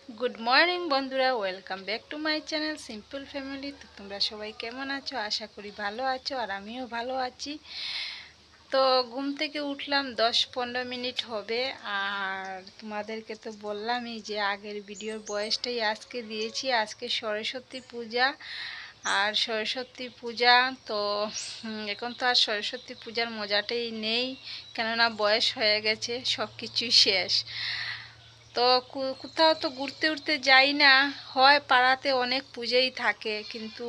Good morning বন্ধুরা, welcome back to my channel simple family. তো তোমরা সবাই কেমন আছো? আশা করি ভালো আছো, আর আমিও ভালো আছি। তো ঘুম থেকে উঠলাম 10-15 মিনিট হবে। আর তোমাদেরকে তো বললামই যে আগের ভিডিওর বয়সটাই আজকে দিয়েছি। আজকে সরস্বতী পূজা, আর সরস্বতী পূজা তো এখন তো আর সরস্বতী পূজার মজাটাই নেই, কেননা বয়স হয়ে গেছে, সব কিছুই শেষ। তো কোথাও তো ঘুরতে উঠতে যাই না, হয় পাড়াতে অনেক পুজোই থাকে কিন্তু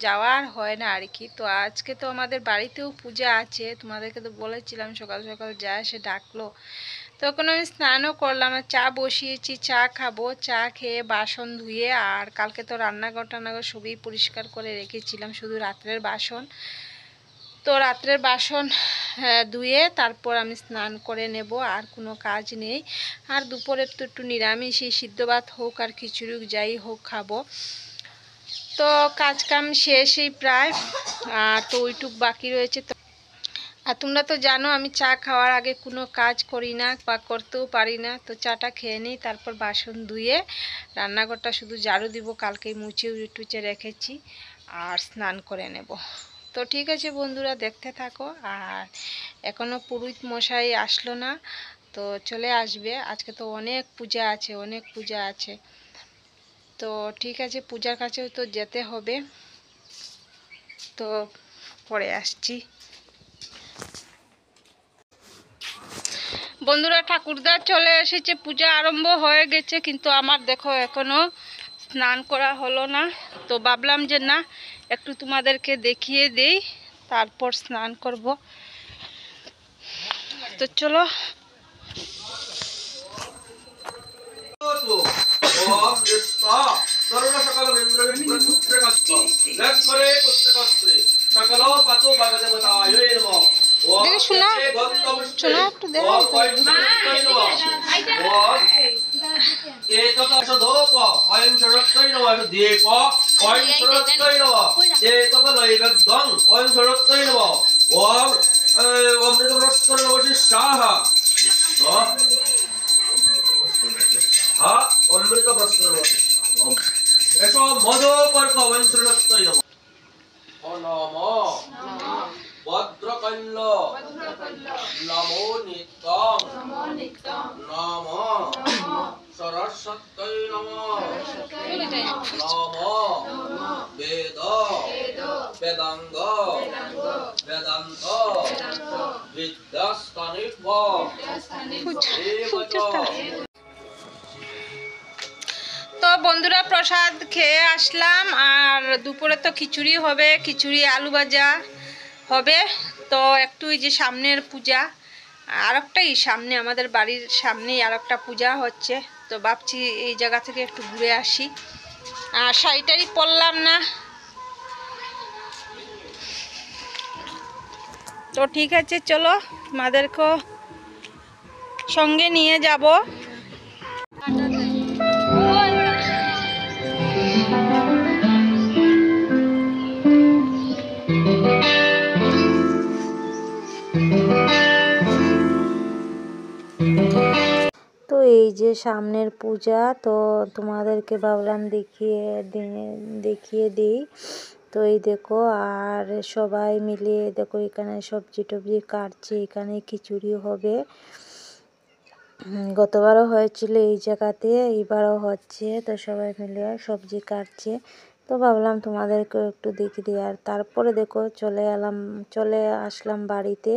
যাওয়ার হয় না আর কি। তো আজকে তো আমাদের বাড়িতেও পূজা আছে, তোমাদেরকে তো বলেছিলাম, সকাল সকাল যা এসে ডাকলো। তখন আমি স্নানও করলাম, আর চা বসিয়েছি, চা খাবো। চা খেয়ে বাসন ধুয়ে, আর কালকে তো রান্নাঘর টান্নাঘর সবই পরিষ্কার করে রেখেছিলাম, শুধু রাত্রের বাসন। তো রাত্রের বাসন ধুয়ে তারপর আমি স্নান করে নেব, আর কোনো কাজ নেই। আর দুপুরের তো একটু নিরামিষই, সিদ্ধ ভাত হোক আর খিচুড়ি যাই হোক খাবো। তো কাজ কাম শেষই প্রায়, আর তো ওইটুক বাকি রয়েছে। তো আর তোমরা তো জানো আমি চা খাওয়ার আগে কোনো কাজ করি না বা করতেও পারি না। তো চাটা খেয়ে নিই, তারপর বাসন ধুয়ে রান্নাঘরটা শুধু ঝাড়ু দিব, কালকেই মুছে টুচে রেখেছি, আর স্নান করে নেব। তো ঠিক আছে বন্ধুরা, দেখতে থাকো। আর এখনও পুরোহিত মশাই আসলো না, তো চলে আসবে। আজকে তো অনেক পূজা আছে, অনেক পূজা আছে। তো ঠিক আছে, পূজার কাছেও তো যেতে হবে। তো পরে আসছি বন্ধুরা। ঠাকুরদা চলে এসেছে, পূজা আরম্ভ হয়ে গেছে, কিন্তু আমার দেখো এখনো স্নান করা হলো না। তো ভাবলাম যে না, একটু তোমাদেরকে দেখিয়ে দেই, তারপর স্নান করব। তো চলো। দেখি শোনা শোনা একটু দেখা অমৃত বস্ত্র এসো মধুপর্ক বংশরত্তৈ নমঃ নমঃ ভদ্রকল্য নমো নিত্যং নমঃ সরস্বত্যৈ নমঃ নমঃ বেদ বেদাঙ্গ বেদান্ত বিদ্যাস্তানিভ্য তো বন্ধুরা, প্রসাদ খেয়ে আসলাম, আর দুপুরে তো খিচুড়ি হবে, খিচুড়ি আলু ভাজা হবে। তো একটু এই যে সামনের পূজা, আর একটাই সামনে, আমাদের বাড়ির সামনেই আর একটা পূজা হচ্ছে। তো ভাবছি এই জায়গা থেকে একটু ঘুরে আসি। আর শাড়িটারই পরলাম না। তো ঠিক আছে, চলো তোমাদেরকেও সঙ্গে নিয়ে যাব। তো এই যে সামনের পূজা, তো তোমাদেরকে ভাবলাম দেখিয়ে দিই। তো এই দেখো, আর সবাই মিলে দেখো এখানে সবজি টবজি কাটছে, এখানে খিচুড়ি হবে। গতবারও হয়েছিল এই জায়গাতে, এইবারও হচ্ছে। তো সবাই মিলে সবজি কাটছে। তো ভাবলাম তোমাদেরকেও একটু দেখিয়ে দিই। আর তারপরে দেখো চলে আসলাম বাড়িতে।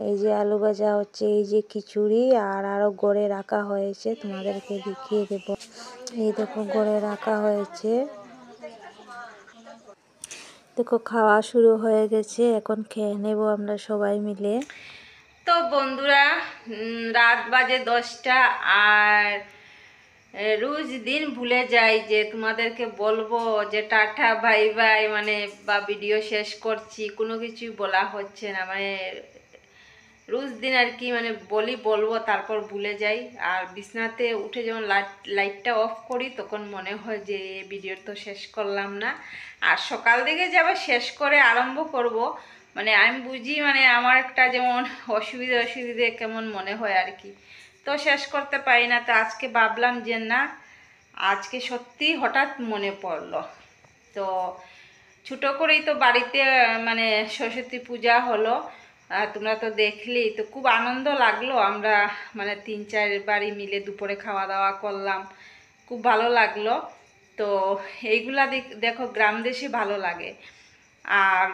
এই যে আলু ভাজা হচ্ছে, এই যে খিচুড়ি, আর আরও গড়ে রাখা হয়েছে, তোমাদেরকে দেখিয়ে দেব। এই দেখো গড়ে রাখা হয়েছে। দেখো খাওয়া শুরু হয়ে গেছে, এখন খেয়ে নেব আমরা সবাই মিলে। তো বন্ধুরা, রাত বাজে 10টা, আর রোজ দিন ভুলে যাই যে তোমাদেরকে বলবো যে টাটা বাই বাই, মানে বা ভিডিও শেষ করছি, কোনো কিছুই বলা হচ্ছে না। মানে রোজ দিন আর কি, মানে বলবো তারপর ভুলে যাই। আর বিছনাতে উঠে যখন লাইটটা অফ করি, তখন মনে হয় যে ভিডিও তো শেষ করলাম না। আর সকাল দিকে যে আবার শেষ করে আরম্ভ করব, মানে আমি বুঝি, মানে আমার একটা যেমন অসুবিধে কেমন মনে হয় আর কি। তো শেষ করতে পারি না। তো আজকে ভাবলাম যে না, আজকে সত্যি হঠাৎ মনে পড়লো। তো ছোটো করেই তো বাড়িতে মানে সরস্বতী পূজা হলো, তোমরা তো দেখলেই, তো খুব আনন্দ লাগলো। আমরা মানে 3-4 বাড়ি মিলে দুপুরে খাওয়া দাওয়া করলাম, খুব ভালো লাগলো। তো এইগুলা দেখো গ্রাম দেশে ভালো লাগে। আর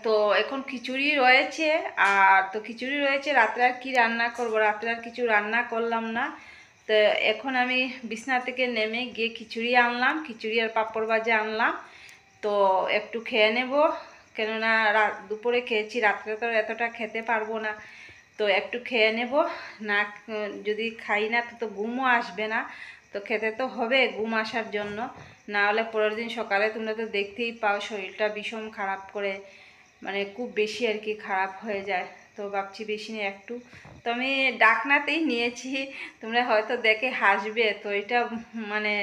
তো এখন খিচুড়ি রয়েছে, আর তো খিচুড়ি রয়েছে, রাত্রে আর কি রান্না করবো, রাত্রে আর কিছু রান্না করলাম না। তো এখন আমি বিছনা থেকে নেমে গিয়ে খিচুড়ি আনলাম, খিচুড়ি আর পাঁপড় ভাজা আনলাম। তো একটু খেয়ে নেব, কেননা দুপুরে খেয়েছি, রাত্রে তো এতটা খেতে পারবো না। তো একটু খেয়ে নেব, না যদি খাই না তো ঘুমও আসবে না। তো খেতে তো হবে ঘুম আসার জন্য, না হলে পরের দিন সকালে তোমরা তো দেখতেই পাও শরীরটা ভীষণ খারাপ করে, মানে খুব বেশি আর কি খারাপ হয়ে যায়। তো ভাবছি বেশি নিয়ে একটু, তো আমি ডাকনাতেই নিয়েছি, তোমরা হয়তো দেখে হাসবে। তো এটা মানে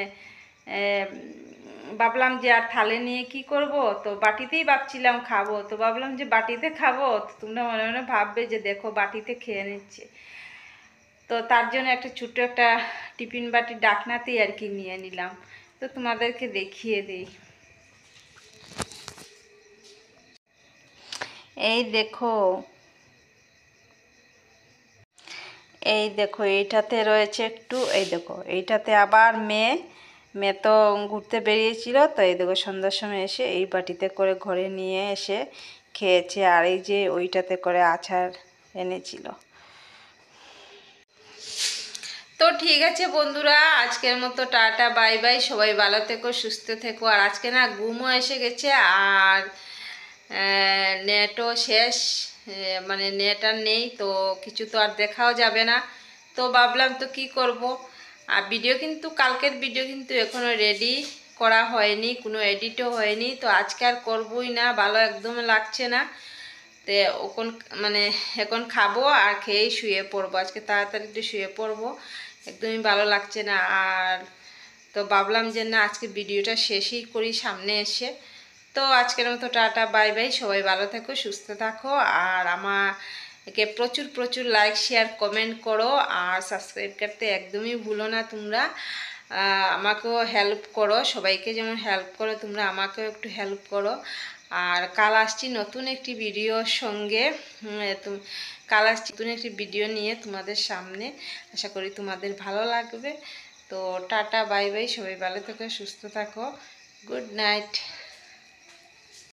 ভাবলাম যে আর থালে নিয়ে কি করব, তো বাটিতেই ভাবছিলাম খাবো, তো ভাবলাম যে বাটিতে খাবো, তো তোমরা মনে মনে ভাববে যে দেখো বাটিতে খেয়ে নিচ্ছে। তো তার জন্য একটা ছোট্ট একটা টিফিন বাটি ডাকনাতেই আর কি নিয়ে নিলাম। তো তোমাদেরকে দেখিয়ে দিই। এই দেখো, এই দেখো এইটাতে রয়েছে একটু, এই দেখো এইটাতে আবার মেয়ে মেয়ে তো ঘুরতে বেরিয়েছিল, তো এই দেখো সন্ধ্যার সময় এসে এই বাটিতে করে ঘরে নিয়ে এসে খেয়েছে। আর এই যে ওইটাতে করে আচার এনেছিল। তো ঠিক আছে বন্ধুরা, আজকের মতো টাটা বাই বাই, সবাই ভালো থেকো সুস্থ থেকো। আর আজকে না ঘুমও এসে গেছে, আর নেটও শেষ, মানে নেট আর নেই, তো কিছু তো আর দেখাও যাবে না। তো ভাবলাম তো কি করব। আর ভিডিও কিন্তু কালকের ভিডিও কিন্তু এখনও রেডি করা হয়নি, কোনো এডিটও হয়নি। তো আজকে আর করবই না, ভালো একদম লাগছে না। তো এখন মানে এখন খাবো আর খেয়েই শুয়ে পড়বো, আজকে তাড়াতাড়ি একটু শুয়ে পড়বো, একদমই ভালো লাগছে না। আর তো ভাবলাম যে না আজকে ভিডিওটা শেষই করি সামনে এসে। তো আজকের মতো টাটা বাই বাই, সবাই ভালো থাকো সুস্থ থাকো। আর আমাকে প্রচুর প্রচুর লাইক শেয়ার কমেন্ট করো, আর সাবস্ক্রাইব করতে একদমই ভুলো না তোমরা। আমাকেও হেল্প করো, সবাইকে যেমন হেল্প করো তোমরা আমাকেও একটু হেল্প করো। আর কাল আসছি নতুন একটি ভিডিওর সঙ্গে, কাল আসছি নতুন একটি ভিডিও নিয়ে তোমাদের সামনে, আশা করি তোমাদের ভালো লাগবে। তো টাটা বাই বাই, সবাই ভালো থাকো সুস্থ থাকো, গুড নাইট।